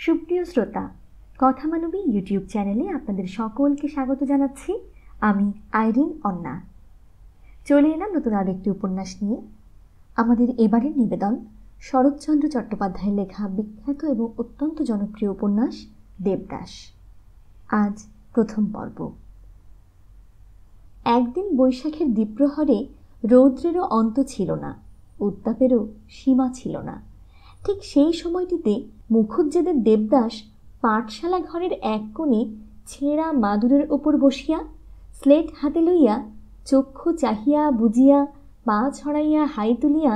সুপ্রিয় শ্রোতা, কথা মানবী ইউটিউব চ্যানেলে আপনাদের সকলকে স্বাগত জানাচ্ছি। আমি আইরিন অন্না। চলে এলাম নতুন আরও একটি উপন্যাস নিয়ে। আমাদের এবারের নিবেদন শরৎচন্দ্র চট্টোপাধ্যায়ের লেখা বিখ্যাত এবং অত্যন্ত জনপ্রিয় উপন্যাস দেবদাস। আজ প্রথম পর্ব। একদিন বৈশাখের দ্বীপ্রহরে রৌদ্রেরও অন্ত ছিল না, উত্তাপেরও সীমা ছিল না। ঠিক সেই সময়টিতে মুখুজ্জেদের দেবদাস পাঠশালা ঘরের এক কোণে ছেঁড়া মাদুরের ওপর বসিয়া স্লেট হাতে লইয়া চক্ষু চাহিয়া বুঝিয়া পা ছড়াইয়া হাই তুলিয়া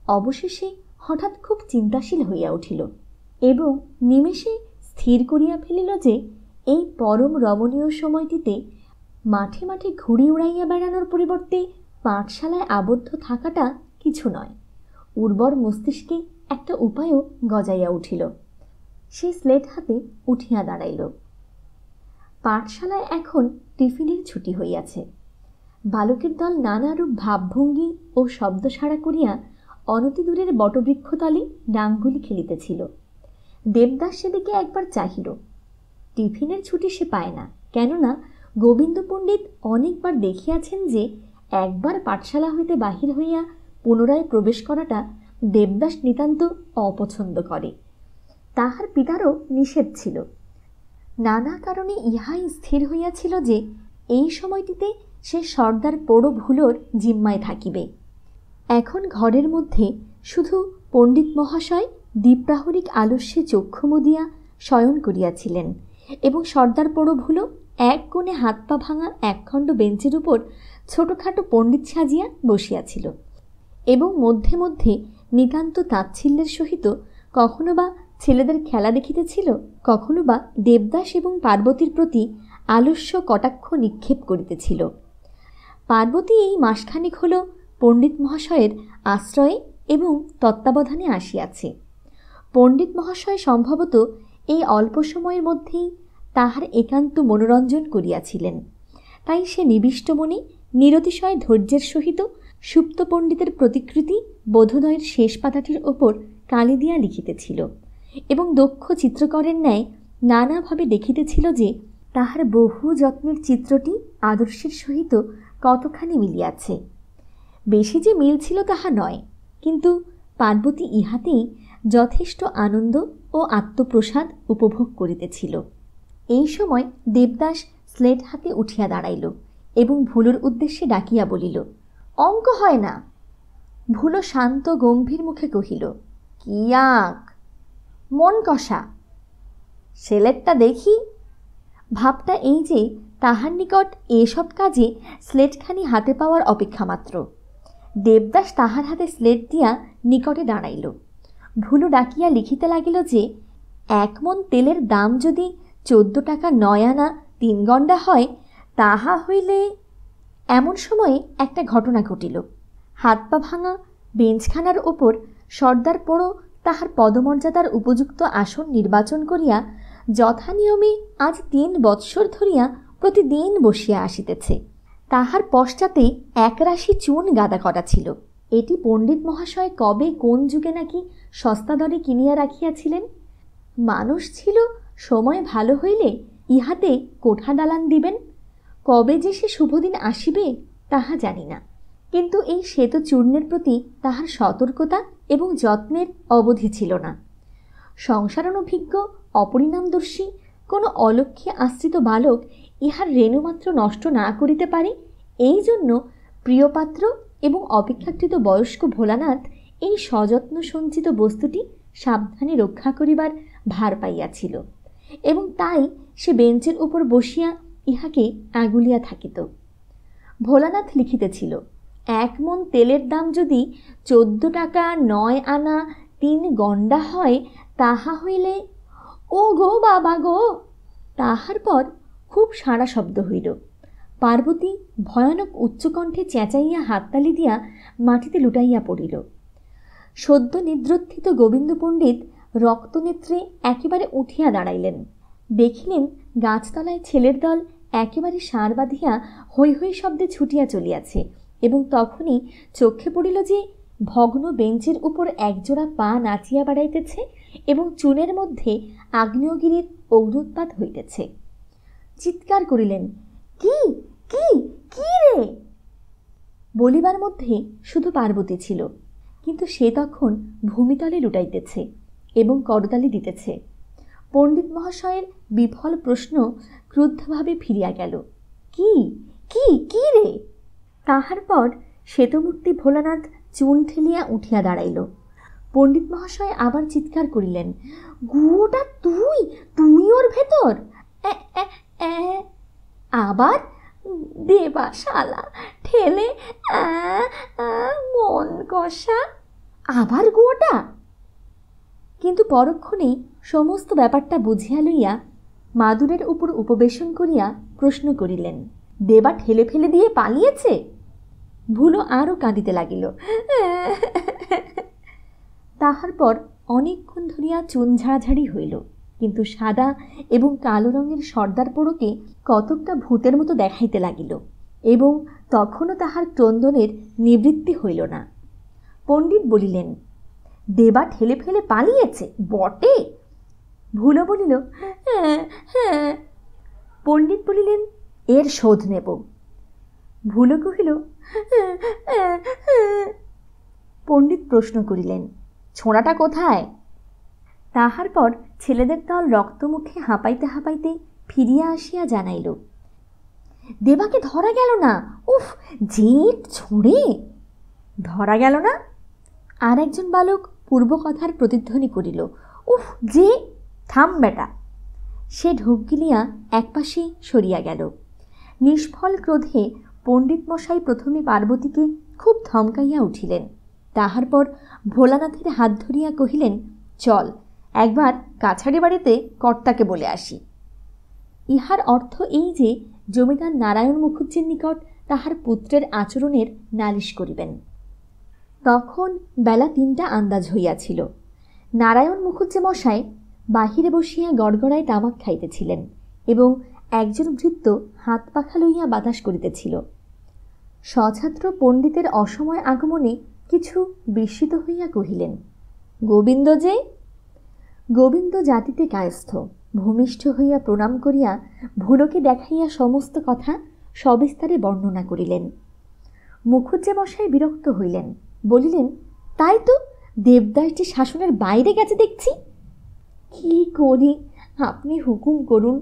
অবশেষে হঠাৎ খুব চিন্তাশীল হইয়া উঠিল এবং নিমেষে স্থির করিয়া ফেলিল যে এই পরম রমণীয় সময়টিতে মাঠে মাঠে ঘুড়ি উড়াইয়া বেড়ানোর পরিবর্তে পাঠশালায় আবদ্ধ থাকাটা কিছু নয়। উর্বর মস্তিষ্কে একটা উপায়ও গজাইয়া উঠিল। সে স্লেট হাতে উঠিয়া দাঁড়াইল। পাঠশালায় এখন টিফিনের ছুটি হইয়াছে। বালকের দল নানারূপ ভাবভঙ্গি ও শব্দসাড়া করিয়া অনতি দূরের বটবৃক্ষতলে ডাঙ্গুলি খেলিতেছিল। দেবদাস সেদিকে একবার চাহিল। টিফিনের ছুটি সে পায় না, কেননা গোবিন্দ পণ্ডিত অনেকবার দেখিয়াছেন যে একবার পাঠশালা হইতে বাহির হইয়া পুনরায় প্রবেশ করাটা দেবদাস নিতান্ত অপছন্দ করে। তাহার পিতারও নিষেধ ছিল। নানা কারণে ইহাই স্থির হইয়াছিল যে এই সময়টিতে সে সর্দার পোড়ো ভুলোর জিম্মায় থাকিবে। এখন ঘরের মধ্যে শুধু পণ্ডিত মহাশয় দ্বীপ্রাহরিক আলস্যে চক্ষু মুদিয়া শয়ন করিয়াছিলেন এবং সর্দার পোড়ো ভুলো এক কোণে হাত পা ভাঙা একখণ্ড বেঞ্চের উপর ছোটোখাটো পণ্ডিত সাজিয়া বসিয়াছিল এবং মধ্যে মধ্যে নিতান্ত তাচ্ছিল্যের সহিত কখনো বা ছেলেদের খেলা দেখিতেছিল, কখনো বা দেবদাস এবং পার্বতীর প্রতি আলস্য কটাক্ষ নিক্ষেপ করিতেছিল। পার্বতী এই মাসখানেক হল পণ্ডিত মহাশয়ের আশ্রয়ে এবং তত্ত্বাবধানে আসিয়াছে। পণ্ডিত মহাশয় সম্ভবত এই অল্প সময়ের মধ্যেই তাহার একান্ত মনোরঞ্জন করিয়াছিলেন। তাই সে নিবিষ্ট মনে নিরতিশয় ধৈর্যের সহিত সুপ্ত পণ্ডিতের প্রতিকৃতি বোধোদয়ের শেষ পাতাটির ওপর কালি দিয়া লিখিতেছিল এবং দক্ষ চিত্রকরের ন্যায় নানাভাবে দেখিতেছিল যে তাহার বহু যত্নের চিত্রটি আদর্শের সহিত কতখানি মিলিয়াছে। বেশি যে মিল ছিল তাহা নয়, কিন্তু পার্বতী ইহাতেই যথেষ্ট আনন্দ ও আত্মপ্রসাদ উপভোগ করিতেছিল। এই সময় দেবদাস স্লেট হাতে উঠিয়া দাঁড়াইল এবং ভুলোর উদ্দেশ্যে ডাকিয়া বলিল, অঙ্ক হয় না। ভুলো শান্ত গম্ভীর মুখে কহিল, কি আঁক, মন কষা। সেলেটটা দেখি। ভাবটা এই যে তাহার নিকট এসব কাজে স্লেটখানি হাতে পাওয়ার অপেক্ষা মাত্র। দেবদাস তাহার হাতে স্লেট দিয়া নিকটে দাঁড়াইল। ভুলো ডাকিয়া লিখিতে লাগিল যে 1 মণ তেলের দাম যদি 14 টাকা 9 আনা 3 গণ্ডা হয়, তাহা হইলে। এমন সময়ে একটা ঘটনা ঘটিল। হাত পা ভাঙা বেঞ্চখানার ওপর সর্দার পোড়ো তাহার পদমর্যাদার উপযুক্ত আসন নির্বাচন করিয়া যথানিয়মে আজ 3 বৎসর ধরিয়া প্রতিদিন বসিয়া আসিতেছে। তাহার পশ্চাতে একরাশি চুন গাদা করা ছিল। এটি পণ্ডিত মহাশয় কবে কোন যুগে নাকি সস্তা দরে কিনিয়া রাখিয়াছিলেন। মানুষ ছিল সময় ভালো হইলে ইহাতে কোঠা দালান দিবেন। কবে যে সে শুভদিন আসিবে তাহা জানি না, কিন্তু এই শ্বেত চূর্ণের প্রতি তাহার সতর্কতা এবং যত্নের অবধি ছিল না। সংসারানুভিজ্ঞ অপরিণামদর্শী কোনো অলক্ষ্যে আশ্রিত বালক ইহার রেণুমাত্র নষ্ট না করিতে পারে, এই জন্য প্রিয়পাত্র এবং অপেক্ষাকৃত বয়স্ক ভোলানাথ এই সযত্ন সঞ্চিত বস্তুটি সাবধানে রক্ষা করিবার ভার পাইয়াছিল এবং তাই সে বেঞ্চের উপর বসিয়া ইহাকে আগুলিয়া থাকিত। ভোলানাথ লিখিতেছিল, 1 মণ তেলের দাম যদি 14 টাকা 9 আনা 3 গণ্ডা হয়, তাহা হইলে। ও গো বাবা গো! তাহার পর খুব সাড়া শব্দ হইল। পার্বতী ভয়ানক উচ্চকণ্ঠে চেঁচাইয়া হাততালি দিয়া মাটিতে লুটাইয়া পড়িল। সদ্য নিদ্রোত্থিত গোবিন্দ পণ্ডিত রক্তনেত্রে একেবারে উঠিয়া দাঁড়াইলেন। দেখিলেন গাছতলায় ছেলের দল একেবারে সার বাঁধিয়া হৈ হৈ শব্দে ছুটিয়া চলিয়াছে এবং তখনই চক্ষে পড়িল যে ভগ্ন বেঞ্চের উপর একজোড়া পা নাচিয়া বেড়াইতেছে এবং চুলের মধ্যে আগ্নেয়গিরির অগ্নুৎপাত হইতেছে। চিৎকার করিলেন, কি কি কি রে? বলিবার মধ্যে শুধু পার্বতী ছিল, কিন্তু সে তখন ভূমিতলে লুটাইতেছে এবং করতালি দিতেছে। পণ্ডিত মহাশয়ের বিফল প্রশ্ন ক্রুদ্ধভাবে ফিরিয়া গেল, কি কি কি রে? তাহার পর শ্বেতমূর্তি ভোলানাথ চুন ঠেলিয়া উঠিয়া দাঁড়াইল। পণ্ডিত মহাশয় আবার চিৎকার করিলেন, গুয়োটা তুই তুই ওর ভেতর? আবার দেবা শালা ঠেলে মন কষা, আবার গুয়োটা? কিন্তু পরক্ষণেই সমস্ত ব্যাপারটা বুঝিয়া লইয়া মাদুরের উপর উপবেশন করিয়া প্রশ্ন করিলেন, দেবা ঠেলে ফেলে দিয়ে পালিয়েছে? ভুলো আরও কাঁদিতে লাগিল। তাহার পর অনেকক্ষণ ধরিয়া চুন ঝাড়াঝাড়ি হইল, কিন্তু সাদা এবং কালো রঙের সর্দার পোড়োকে কতকটা ভূতের মতো দেখাইতে লাগিল এবং তখনও তাহার ক্রন্দনের নিবৃত্তি হইল না। পণ্ডিত বলিলেন, দেবা ঠেলে ফেলে পালিয়েছে বটে? ভুলো বলিল, হ্যাঁ হ্যাঁ। পণ্ডিত বলিলেন, এর শোধ নেব। ভুলো কহিল, পণ্ডিত প্রশ্ন করিলেন, ছোঁড়াটা কোথায়? তাহার পর ছেলেদের দল রক্তমুখে হাঁপাইতে হাঁপাইতে ফিরিয়া আসিয়া জানাইল, দেবাকে ধরা গেল না। উফ, জেট ছোঁড়ে! ধরা গেল না? আর একজন বালক পূর্ব কথার প্রতিধ্বনি করিল, উফ যে! থাম বেটা। সে ঢোক গিলিয়া একপাশে সরিয়া গেল। নিষ্ফল ক্রোধে পণ্ডিত মশাই প্রথমে পার্বতীকে খুব ধমকাইয়া উঠিলেন। তাহার পর ভোলানাথের হাত ধরিয়া কহিলেন, চল একবার কাছারি বাড়িতে কর্তাকে বলে আসি। ইহার অর্থ এই যে জমিদার নারায়ণ মুখুজ্জের নিকট তাহার পুত্রের আচরণের নালিশ করিবেন। তখন বেলা ৩টা আন্দাজ হইয়াছিল। নারায়ণ মুখুজ্জে মশাই বাহিরে বসিয়া গড়গড়ায় তামাক খাইতেছিলেন এবং একজন ভৃত্য হাত পাখা লইয়া বাতাস করিতেছিল। সছাত্র পণ্ডিতের অসময় আগমনে কিছু বিস্মিত হইয়া কহিলেন, গোবিন্দ যে? গোবিন্দ জাতিতে কায়স্থ, ভূমিষ্ঠ হইয়া প্রণাম করিয়া ভুলোকে দেখাইয়া সমস্ত কথা সবিস্তারে বর্ণনা করিলেন। মুখুজ্জে মশাই বিরক্ত হইলেন, বলিলেন, তাই তো, দেবদাস যে শাসনের বাইরে গেছে দেখছি। কি করি, আপনি হুকুম করুন।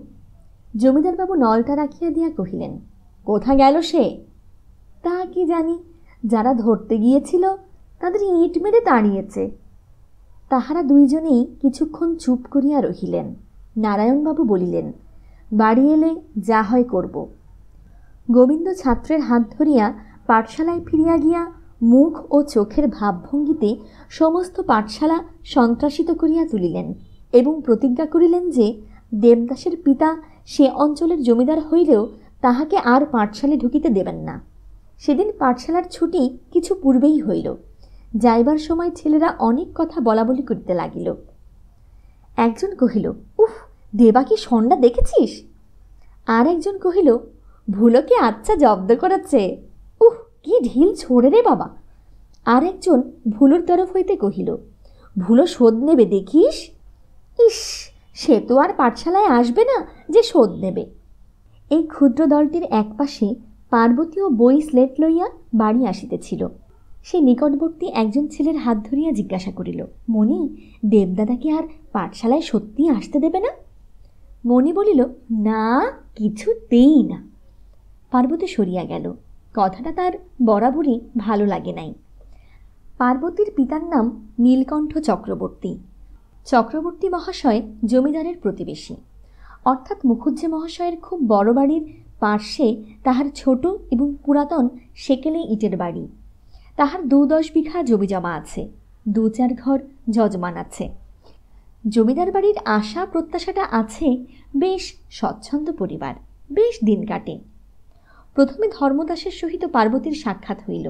জমিদারবাবু নলটা রাখিয়া দিয়া কহিলেন, কোথা গেল সে? তা কি জানি, যারা ধরতে গিয়েছিল তাদের ইট মেরে তাড়িয়েছে। তাহারা দুইজনেই কিছুক্ষণ চুপ করিয়া রহিলেন। নারায়ণবাবু বলিলেন, বাড়ি এলে যা হয় করব। গোবিন্দ ছাত্রের হাত ধরিয়া পাঠশালায় ফিরিয়া গিয়া মুখ ও চোখের ভাবভঙ্গিতে সমস্ত পাঠশালা সন্ত্রাসিত করিয়া তুলিলেন এবং প্রতিজ্ঞা করিলেন যে দেবদাসের পিতা সে অঞ্চলের জমিদার হইলেও তাহাকে আর পাঠশালায় ঢুকিতে দেবেন না। সেদিন পাঠশালার ছুটি কিছু পূর্বেই হইল। যাইবার সময় ছেলেরা অনেক কথা বলাবলি করিতে লাগিল। একজন কহিল, উফ, দেবা কি সন্ধ্যা দেখেছিস? আর একজন কহিল, ভুলোকে আচ্ছা জব্দ করেছে। উহ, কি ঢিল ছোড়ে রে বাবা। আর একজন ভুলোর তরফ হইতে কহিল, ভুলো শোধ নেবে দেখিস। ইস, সে তো আর পাঠশালায় আসবে না যে শোধ নেবে। এই ক্ষুদ্র দলটির একপাশে পার্বতীও বই স্লেট লইয়া বাড়ি আসিতেছিল। সে নিকটবর্তী একজন ছেলের হাত ধরিয়া জিজ্ঞাসা করিল, মণি, দেবদাদাকে আর পাঠশালায় সত্যি আসতে দেবে না? মণি বলিল, না, কিছুতেই না। পার্বতী সরিয়া গেল। কথাটা তার বরাবরই ভালো লাগে নাই। পার্বতীর পিতার নাম নীলকণ্ঠ চক্রবর্তী। চক্রবর্তী মহাশয় জমিদারের প্রতিবেশী, অর্থাৎ মুখুজ্জে মহাশয়ের খুব বড় বাড়ির পার্শ্বে তাহার ছোট এবং পুরাতন সেকেলে ইটের বাড়ি। তাহার ২-১০ বিঘা জমি জমা আছে, ২-৪ ঘর যজমান আছে। জমিদার বাড়ির আশা প্রত্যাশাটা আছে, বেশ স্বচ্ছন্দ পরিবার, বেশ দিন কাটে। প্রথমে ধর্মদাসের সহিত পার্বতীর সাক্ষাৎ হইল।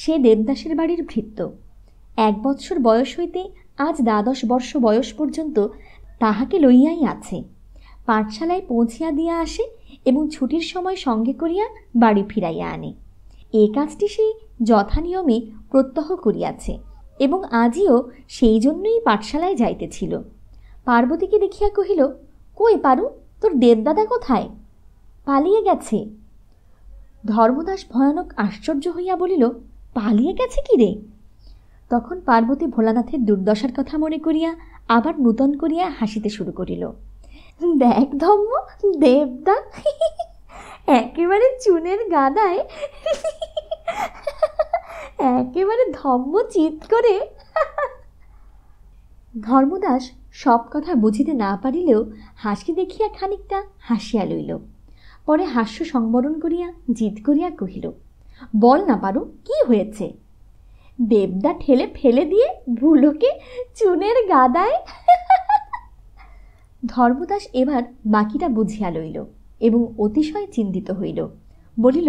সে দেবদাসের বাড়ির ভৃত্য। ১ বৎসর বয়স হইতে আজ ১২ বর্ষ বয়স পর্যন্ত তাহাকে লইয়াই আছে। পাঠশালায় পৌঁছিয়া দিয়া আসে এবং ছুটির সময় সঙ্গে করিয়া বাড়ি ফিরাইয়া আনে। এ কাজটি সে যথানিয়মে প্রত্যহ করিয়াছে এবং আজিও সেই জন্যই পাঠশালায় যাইতেছিল। পার্বতীকে দেখিয়া কহিল, কই পারু, তোর দেবদাদা কোথায়? পালিয়ে গেছে। ধর্মদাস ভয়ানক আশ্চর্য হইয়া বলিল, পালিয়ে গেছে কি রে? তখন পার্বতী ভোলানাথের দুর্দশার কথা মনে করিয়া আবার নূতন করিয়া হাসিতে শুরু করিল। দেখ ধম্ম, দেবদা একেবারে চুনের গাদায় একেবারে ধম্ম চিৎ করে। ধর্মদাস সব কথা বুঝিতে না পারিলেও হাসি দেখিয়া খানিকটা হাসিয়া লইল। পরে হাস্য সংবরণ করিয়া জিদ করিয়া কহিল, বল না পারু, কি হয়েছে? দেবদা ঠেলে ফেলে দিয়ে ভুলোকে চুনের গাদায়। ধর্মদাস এবার বাকিটা বুঝিয়া লইল এবং অতিশয় চিন্তিত হইল। বলিল,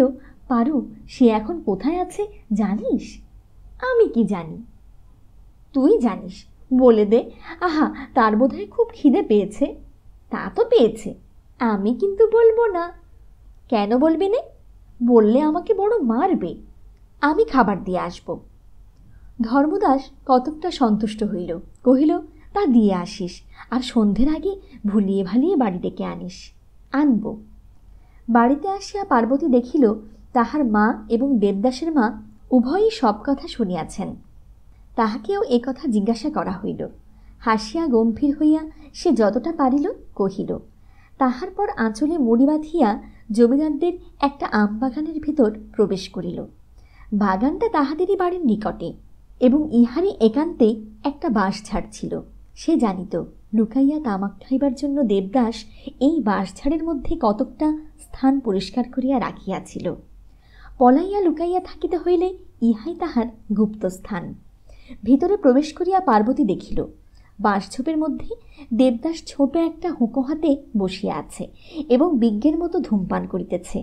পারু, সে এখন কোথায় আছে জানিস? আমি কি জানি? তুই জানিস, বলে দে। আহা, তার বোধহয় খুব খিদে পেয়েছে। তা তো পেয়েছে, আমি কিন্তু বলবো না। কেন বলবি নে? বললে আমাকে বড় মারবে। আমি খাবার দিয়ে আসব। ধর্মদাস কতকটা সন্তুষ্ট হইল, কহিল, তা দিয়ে আসিস, আর সন্ধ্যের আগে ভুলিয়ে ভালিয়ে বাড়ি ডেকে আনিস। আনব। বাড়িতে আসিয়া পার্বতী দেখিল তাহার মা এবং দেবদাসের মা উভয়ই সব কথা শুনিয়াছেন। তাহাকেও এ কথা জিজ্ঞাসা করা হইল। হাসিয়া গম্ভীর হইয়া সে যতটা পারিল কহিল। তাহার পর আঁচলে মুড়ি বাঁধিয়া জমিদারদের একটা আম বাগানের ভিতর প্রবেশ করিল। বাগানটা তাহাদেরই বাড়ির নিকটে এবং ইহারই একান্তে একটা বাঁশঝাড় ছিল। সে জানিত লুকাইয়া তামাক খাইবার জন্য দেবদাস এই বাঁশঝাড়ের মধ্যে কতকটা স্থান পরিষ্কার করিয়া রাখিয়াছিল। পলাইয়া লুকাইয়া থাকিতে হইলে ইহাই তাহার গুপ্ত স্থান। ভিতরে প্রবেশ করিয়া পার্বতী দেখিল বাঁশঝোপের মধ্যে দেবদাস ছোট একটা হুঁকো হাতে বসিয়া আছে এবং বিজ্ঞের মতো ধূমপান করিতেছে।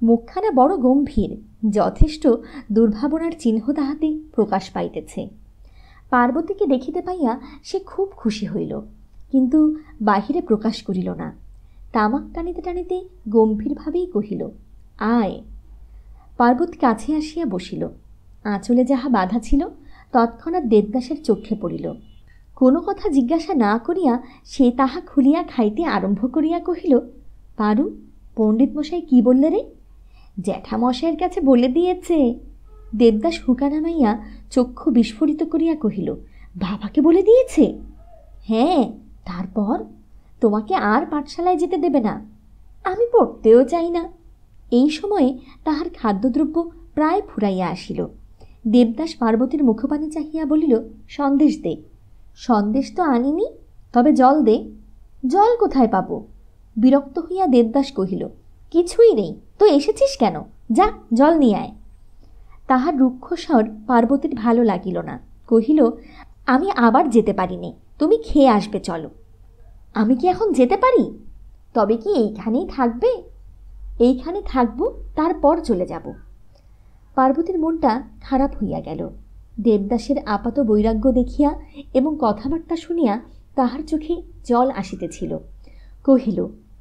মুখখানা বড় গম্ভীর, যথেষ্ট দুর্ভাবনার চিহ্ন তাহাতে প্রকাশ পাইতেছে। পার্বতীকে দেখিতে পাইয়া সে খুব খুশি হইল, কিন্তু বাহিরে প্রকাশ করিল না। তামাক টানিতে টানিতে গম্ভীরভাবেই কহিল, আয়। পার্বতী কাছে আসিয়া বসিল। আঁচলে যাহা বাধা ছিল তৎক্ষণাৎ দেবদাসের চোখে পড়িল। কোনো কথা জিজ্ঞাসা না করিয়া সে তাহা খুলিয়া খাইতে আরম্ভ করিয়া কহিল, পারু, পণ্ডিত মশাই কি বললে রে? জ্যাঠামশাইয়ের কাছে বলে দিয়েছে। দেবদাস হুঁকা নামাইয়া চক্ষু বিস্ফোরিত করিয়া কহিল, বাবাকে বলে দিয়েছে? হ্যাঁ, তারপর তোমাকে আর পাঠশালায় যেতে দেবে না। আমি পড়তেও চাই না। এই সময়ে তাহার খাদ্যদ্রব্য প্রায় ফুরাইয়া আসিল। দেবদাস পার্বতীর মুখপানে চাহিয়া বলিল, সন্দেশ দে। সন্দেশ তো আনিনি, তবে জল দে। জল কোথায় পাব? বিরক্ত হইয়া দেবদাস কহিল, কিছুই নেই তো এসেছিস কেন? যা, জল নিয়ে আয়। তাহার রুক্ষস্বর পার্বতীর ভালো লাগিল না। কহিল, আমি আবার যেতে পারিনি, তুমি খেয়ে আসবে, চলো। আমি কি এখন যেতে পারি? তবে কি এইখানেই থাকবে? এইখানে থাকব, তারপর চলে যাব। পার্বতীর মনটা খারাপ হইয়া গেল। দেবদাসের আপাত বৈরাগ্য দেখিয়া এবং কথাবার্তা শুনিয়া তাহার চোখে জল আসিতেছিল। কহিল,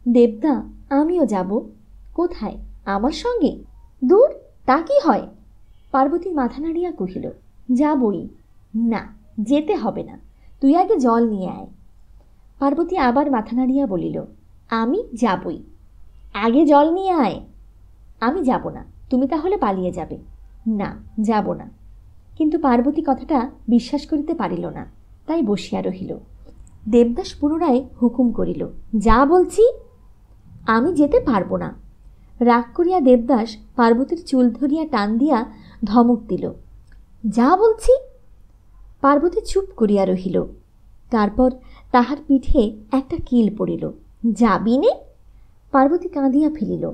দেবদা, আমিও যাব। কোথায়? আমার সঙ্গে? দূর, তা কি হয়? পার্বতী মাথা নাড়িয়া কহিল, যাবই। না, যেতে হবে না, তুই আগে জল নিয়ে আয়। পার্বতী আবার মাথা নাড়িয়া বলিল, আমি যাবই, আগে জল নিয়ে আয়। আমি যাব না, তুমি তাহলে পালিয়ে যাবে। না, যাব না। কিন্তু পার্বতী কথাটা বিশ্বাস করিতে পারিল না, তাই বসিয়া রহিল। দেবদাস পুনরায় হুকুম করিল, যা বলছি। আমি যেতে পারবো না। রাগ করিয়া দেবদাস পার্বতীর চুল ধরিয়া টান দিয়া ধমক দিল, যা বলছি। পার্বতী চুপ করিয়া রহিল। তারপর তাহার পিঠে একটা কিল পড়িল। যাবি নে? পার্বতী কাঁদিয়া ফেলিল,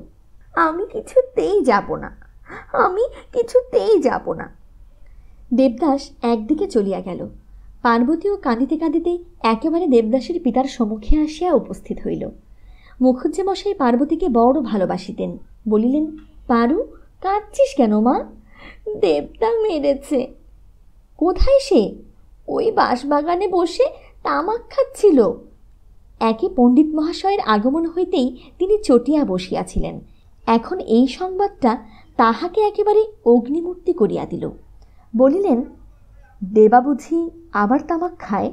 আমি কিছুতেই যাব না, আমি কিছুতেই যাব না। দেবদাস একদিকে চলিয়া গেল। পার্বতীও কাঁদিতে কাঁদিতে একেবারে দেবদাসের পিতার সম্মুখে আসিয়া উপস্থিত হইল। মুখুজ্জে মশাই পার্বতীকে বড় ভালোবাসিতেন। বলিলেন, পারু, কাঁদছিস কেন মা? দেবদা মেরেছে। কোথায় সে? ওই বাঁশবাগানে বসে তামাক খাচ্ছিল। একে পণ্ডিত মহাশয়ের আগমন হইতেই তিনি চটিয়া বসিয়াছিলেন। এখন এই সংবাদটা তাহাকে একেবারে অগ্নিমূর্তি করিয়া দিল। বলিলেন, দেবা বুঝি আবার তামাক খায়?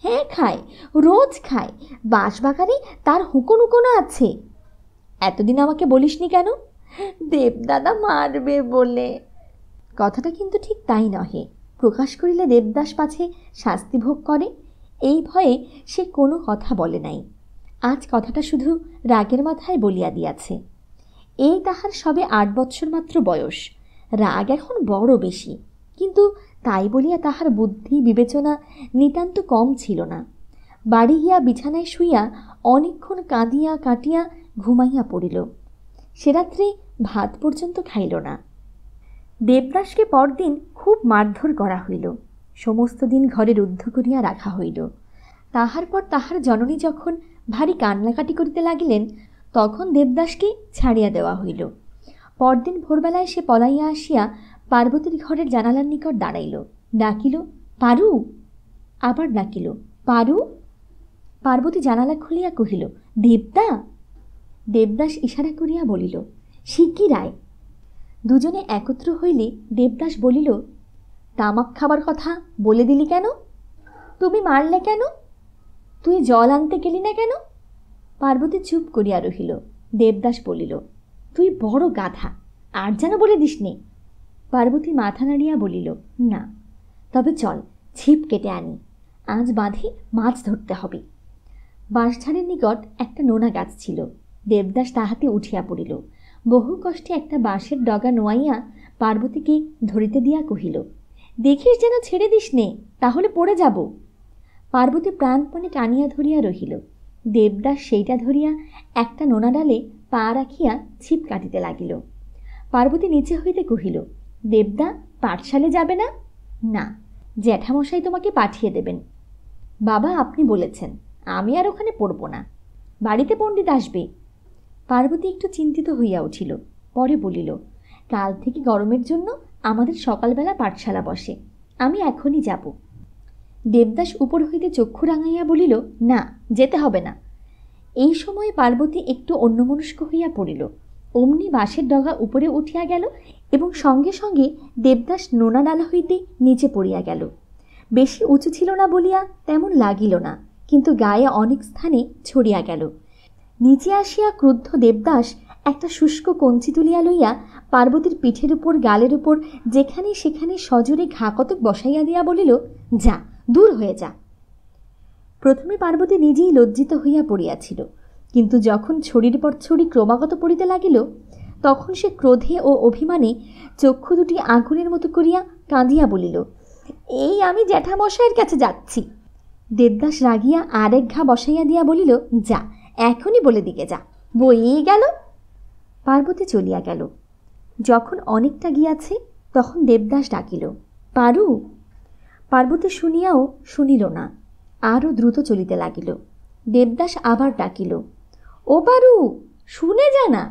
হ্যাঁ খায়, রোজ খায়। বাঁশবাগানে তার হুকোনো আছে। এতদিন আমাকে বলিসনি কেন? দেবদাদা মারবে বলে। কথাটা কিন্তু ঠিক তাই নহে। প্রকাশ করিলে দেবদাস পাছে শাস্তি ভোগ করে, এই ভয়ে সে কোনো কথা বলে নাই। আজ কথাটা শুধু রাগের মাথায় বলিয়া দিয়াছে। এই তাহার সবে 8 বৎসর মাত্র বয়স। রাগ এখন বড় বেশি, কিন্তু তাই বলিয়া তাহার বুদ্ধি বিবেচনা নিতান্ত কম ছিল না। বাড়ি গিয়া বিছানায় শুইয়া অনেকক্ষণ কাঁদিয়া কাটিয়া ঘুমাইয়া পড়িল। সে রাত্রে ভাত পর্যন্ত খাইল না। দেবদাসকে পরদিন খুব মারধর করা হইল। সমস্ত দিন ঘরে রুদ্ধ করিয়া রাখা হইল। তাহার পর তাহার জননী যখন ভারী কান্নাকাটি করিতে লাগিলেন, তখন দেবদাসকে ছাড়িয়া দেওয়া হইল। পরদিন ভোরবেলায় সে পলাইয়া আসিয়া পার্বতীর ঘরের জানালার নিকট দাঁড়াইল। ডাকিল, পারু। আবার ডাকিল, পারু। পার্বতী জানালা খুলিয়া কহিল, দেবদা। দেবদাস ইশারা করিয়া বলিল, শিগগির আয়। দুজনে একত্র হইলে দেবদাস বলিল, তামাক খাবার কথা বলে দিলি কেন? তুমি মারলে কেন? তুই জল আনতে গেলি না কেন? পার্বতী চুপ করিয়া রহিল। দেবদাস বলিল, তুই বড় গাধা, আর যেন বলে দিস নে। পার্বতী মাথা নাড়িয়া বলিল, না। তবে চল, ছিপ কেটে আনি। আজ বাঁধে মাছ ধরতে হবে। বাঁশঝাড়ের নিকট একটা নোনা গাছ ছিল। দেবদাস তাহাতে উঠিয়া পড়িল। বহু কষ্টে একটা বাঁশের ডগা নোয়াইয়া পার্বতীকে ধরিতে দিয়া কহিল, দেখিস যেন ছেড়ে দিস নে, তাহলে পড়ে যাব। পার্বতী প্রাণপণে টানিয়া ধরিয়া রহিল। দেবদাস সেইটা ধরিয়া একটা নোনা ডালে পা রাখিয়া ছিপ কাটিতে লাগিল। পার্বতী নিচে হইতে কহিল, দেবদা, পাঠশালে যাবে না? না, জ্যাঠামশাই তোমাকে পাঠিয়ে দেবেন। বাবা আপনি বলেছেন, আমি আর ওখানে পড়ব না। বাড়িতে পণ্ডিত আসবে। পার্বতী একটু চিন্তিত হইয়া উঠিল। পরে বলিল, কাল থেকে গরমের জন্য আমাদের সকালবেলা পাঠশালা বসে, আমি এখনই যাব। দেবদাস উপর হইতে চক্ষু রাঙাইয়া বলিল, না, যেতে হবে না। এই সময়ে পার্বতী একটু অন্যমনস্ক হইয়া পড়িল। অমনি বাঁশের ডগা উপরে উঠিয়া গেল এবং সঙ্গে সঙ্গে দেবদাস নোনা ডালা হইতে নিচে পড়িয়া গেল। বেশি উঁচু ছিল না বলিয়া তেমন লাগিল না, কিন্তু গায়ে অনেক স্থানে ছড়িয়া গেল। নিচে আসিয়া ক্রুদ্ধ দেবদাস একটা শুষ্ক কঞ্চি তুলিয়া লইয়া পার্বতীর পিঠের উপর, গালের উপর যেখানে সেখানে সজোরে ঘা কতক বসাইয়া দিয়া বলিল, যা, দূর হয়ে যা। প্রথমে পার্বতী নিজেই লজ্জিত হইয়া পড়িয়াছিল, কিন্তু যখন ছড়ির পর ছড়ি ক্রমাগত পড়িতে লাগিল, তখন সে ক্রোধে ও অভিমানে চক্ষু দুটি আগুনের মতো করিয়া কাঁদিয়া বলিল, এই আমি জ্যাঠামশাইয়ের কাছে যাচ্ছি। দেবদাস রাগিয়া আরেক ঘা বসাইয়া দিয়া বলিল, যা, এখনই বলে দিকে যা, বইয়েই গেল। পার্বতী চলিয়া গেল। যখন অনেকটা গিয়াছে, তখন দেবদাস ডাকিল, পারু। পার্বতী শুনিয়াও শুনিল না, আরও দ্রুত চলিতে লাগিল। দেবদাস আবার ডাকিল, ও পারু, শুনে যা না।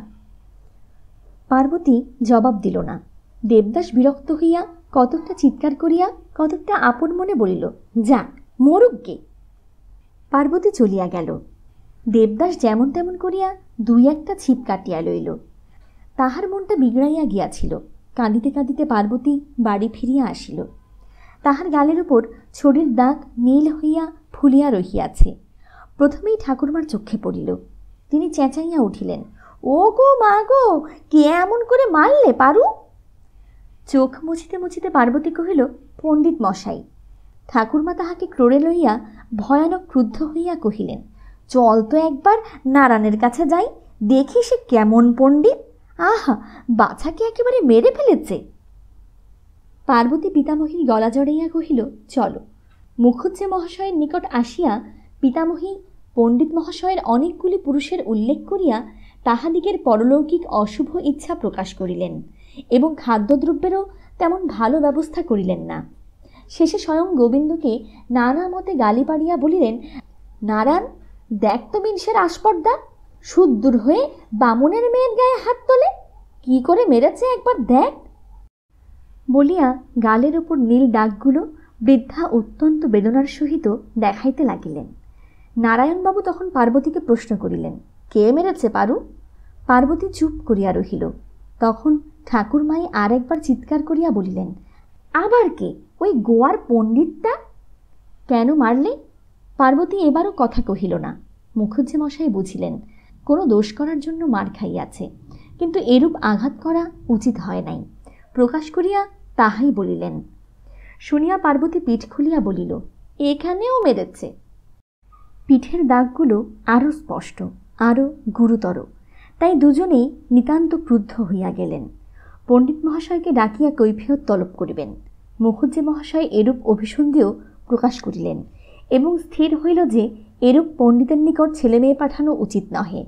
পার্বতী জবাব দিল না। দেবদাস বিরক্ত হইয়া কতকটা চিৎকার করিয়া কতকটা আপন মনে বলিল, যাক, মরুক গে। পার্বতী চলিয়া গেল। দেবদাস যেমন তেমন করিয়া 2-1টা ছিপ কাটিয়া লইল। তাহার মনটা বিগড়াইয়া গিয়াছিল। কাঁদিতে কাঁদিতে পার্বতী বাড়ি ফিরিয়া আসিল। তাহার গালের উপর ছড়ির দাগ নীল হইয়া ফুলিয়া রহিয়াছে। প্রথমেই ঠাকুরমার চোখে পড়িল। তিনি চেঁচাইয়া উঠিলেন, ও গো মা গো, কে এমন করে মারলে পারু? চোখ মুছিতে মুছিতে পার্বতী কহিল, পণ্ডিত মশাই। ঠাকুরমা তাহাকে ক্রোড়ে লইয়া ভয়ানক ক্রুদ্ধ হইয়া কহিলেন, চল তো একবার নারায়ণের কাছে যাই, দেখি সে কেমন পণ্ডিত। আহা, বাছাকে একেবারে মেরে ফেলেছে। পার্বতী পিতামহীর গলা জড়াইয়া কহিল, চলো। মুখুজ্জে মহাশয়ের নিকট আসিয়া পিতামহী পণ্ডিত মহাশয়ের অনেকগুলি পুরুষের উল্লেখ করিয়া তাহাদিগের পরলৌকিক অশুভ ইচ্ছা প্রকাশ করিলেন এবং খাদ্যদ্রব্যেরও তেমন ভালো ব্যবস্থা করিলেন না। শেষে স্বয়ং গোবিন্দকে নানা মতে গালি পাড়িয়া বলিলেন, নারায়ণ, দেখ তো বিংশের আস্পর্ধা, সুদূর হয়ে বামুনের মেয়ের গায়ে হাত তোলে, কি করে মেরেছে একবার দেখ। বলিয়া গালের উপর নীল দাগগুলো বৃদ্ধা অত্যন্ত বেদনার সহিত দেখাইতে লাগিলেন। নারায়ণবাবু তখন পার্বতীকে প্রশ্ন করিলেন, কে মেরেছে পারু? পার্বতী চুপ করিয়া রহিল। তখন ঠাকুরমাই আর একবার চিৎকার করিয়া বলিলেন, আবার কে? ওই গোয়ার পণ্ডিতটা? কেন মারলে? পার্বতী এবারও কথা কহিল না। মুখুজ্জে মশাই বুঝিলেন কোনো দোষ করার জন্য মার খাইয়াছে, কিন্তু এরূপ আঘাত করা উচিত হয় নাই। প্রকাশ করিয়া তাহাই বলিলেন। শুনিয়া পার্বতী পিঠ খুলিয়া বলিল, এখানেও মেরেছে? পিঠের দাগগুলো আরও স্পষ্ট, আরও গুরুতর। তাই দুজনেই নিতান্ত ক্রুদ্ধ হইয়া গেলেন। পণ্ডিত মহাশয়কে ডাকিয়া কৈফিয়ত তলব করিবেন। মুখুজ্জে মহাশয় এরূপ অভিসন্ধিও প্রকাশ করিলেন এবং স্থির হইল যে এরূপ পণ্ডিতের নিকট ছেলেমেয়ে পাঠানো উচিত নহে।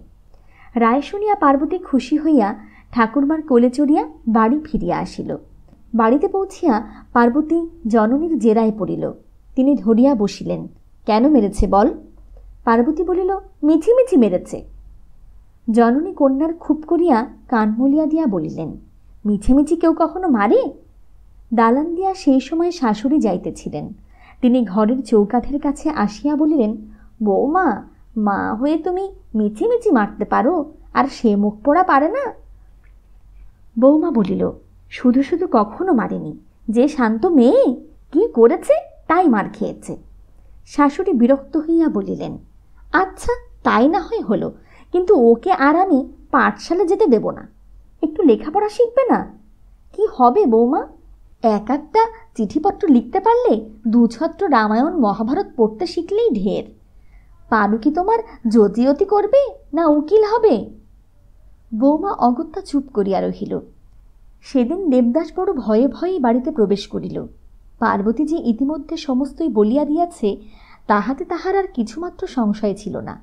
রায় শুনিয়া পার্বতী খুশি হইয়া ঠাকুরমার কোলে চড়িয়া বাড়ি ফিরিয়া আসিল। বাড়িতে পৌঁছিয়া পার্বতী জননীর জেরায় পড়িল। তিনি ধরিয়া বসিলেন। কেন মেরেছে বল? পার্বতী বলিল, মিছিমিছি মেরেছে। জননী কন্যার খুব করিয়া কান মলিয়া দিয়া বলিলেন, মিছিমিছি কেউ কখনো মারে? দালান দিয়া সেই সময় শাশুড়ি যাইতেছিলেন। তিনি ঘরের চৌকাঠের কাছে আসিয়া বলিলেন, বৌমা, মা হয়ে তুমি মিছিমিছি মারতে পারো, আর সে মুখ পোড়া পারে না? বৌমা বলিল, শুধু শুধু কখনো মারেনি, যে শান্ত মেয়ে, কি করেছে তাই মার খেয়েছে। শাশুড়ি বিরক্ত হইয়া বলিলেন, আচ্ছা তাই না হয় হলো, কিন্তু ওকে আর আমি পাঠশালা যেতে দেব না। একটু লেখাপড়া শিখবে না? কি হবে বৌমা? এক একটা চিঠিপত্র লিখতে পারলে, দুছত্র রামায়ণ মহাভারত পড়তে শিখলেই ঢের। পারু কি তোমার জ্যোতিয়তি করবে না উকিল হবে? বৌমা অগত্যা চুপ করিয়া রহিল। সেদিন দেবদাস বড় ভয়ে ভয়ে বাড়িতে প্রবেশ করিল। পার্বতী যে ইতিমধ্যে সমস্তই বলিয়া দিয়াছে, তাহাতে তাহার আর কিছুমাত্র সংশয় ছিল না।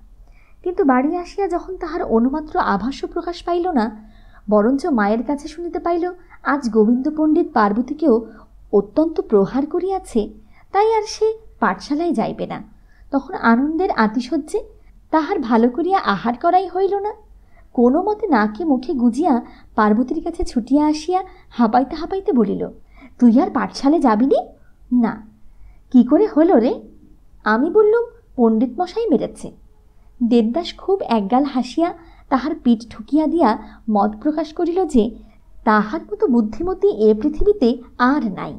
কিন্তু বাড়ি আসিয়া যখন তাহার অনুমাত্র আভাসও প্রকাশ পাইল না, বরঞ্চ মায়ের কাছে শুনিতে পাইল আজ গোবিন্দ পণ্ডিত পার্বতীকেও অত্যন্ত প্রহার করিয়াছে, তাই আর সে পাঠশালায় যাইবে না, তখন আনন্দের আতিশয্যে তাহার ভালো করিয়া আহার করাই হইল না। কোনো মতে নাকে মুখে গুজিয়া পার্বতীর কাছে ছুটিয়া আসিয়া হাঁপাইতে হাঁপাইতে বলিল, তুই আর পাঠশালে যাবি নি? না। কি করে হলো রে? আমি বললুম, পণ্ডিত মশাই মেরেছে। দেবদাস খুব একগাল হাসিয়া তাহার পিঠ ঠুকিয়া দিয়া মত প্রকাশ করিল যে তাহার মতো বুদ্ধিমতী এ পৃথিবীতে আর নাই।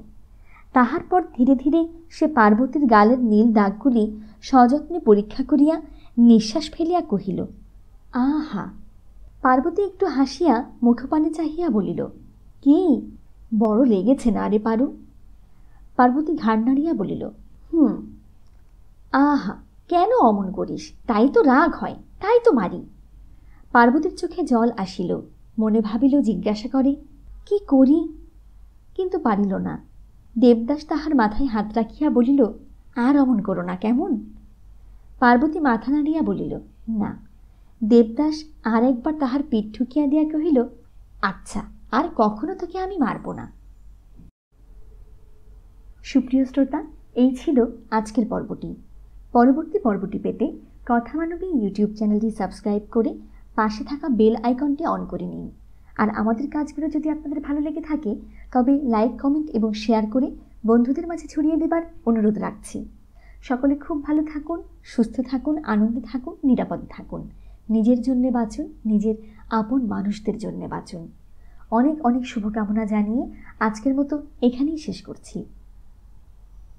তাহার পর ধীরে ধীরে সে পার্বতীর গালের নীল দাগগুলি সযত্নে পরীক্ষা করিয়া নিঃশ্বাস ফেলিয়া কহিল, আহা। পার্বতী একটু হাসিয়া মুখপানে চাহিয়া বলিল, কি, বড় লেগেছে না রে পারু? পার্বতী ঘাড় নাড়িয়া বলিল, আহা, কেন অমন করিস? তাই তো রাগ হয়, তাই তো মারি। পার্বতীর চোখে জল আসিল। মনে ভাবিল জিজ্ঞাসা করে, কি করি? কিন্তু পারিল না। দেবদাস তাহার মাথায় হাত রাখিয়া বলিল, আর অমন করো না কেমন? পার্বতী মাথা নাড়িয়া বলিল, না। দেবদাস আর একবার তাহার পিঠ ঠুকিয়া দিয়া কহিল, আচ্ছা, আর কখনো তোকে আমি মারব না। সুপ্রিয় শ্রোতা, এই ছিল আজকের পর্বটি। পরবর্তী পর্বটি পেতে কথা মানবী ইউটিউব চ্যানেলটি সাবস্ক্রাইব করে পাশে থাকা বেল আইকনটি অন করে নিন। আর আমাদের কাজগুলো যদি আপনাদের ভালো লেগে থাকে, তবে লাইক, কমেন্ট এবং শেয়ার করে বন্ধুদের মাঝে ছড়িয়ে দেবার অনুরোধ রাখছি। সকলে খুব ভালো থাকুন, সুস্থ থাকুন, আনন্দে থাকুন, নিরাপদে থাকুন। নিজের জন্যে বাঁচুন, নিজের আপন মানুষদের জন্যে বাঁচুন। অনেক অনেক শুভকামনা জানিয়ে আজকের মতো এখানেই শেষ করছি।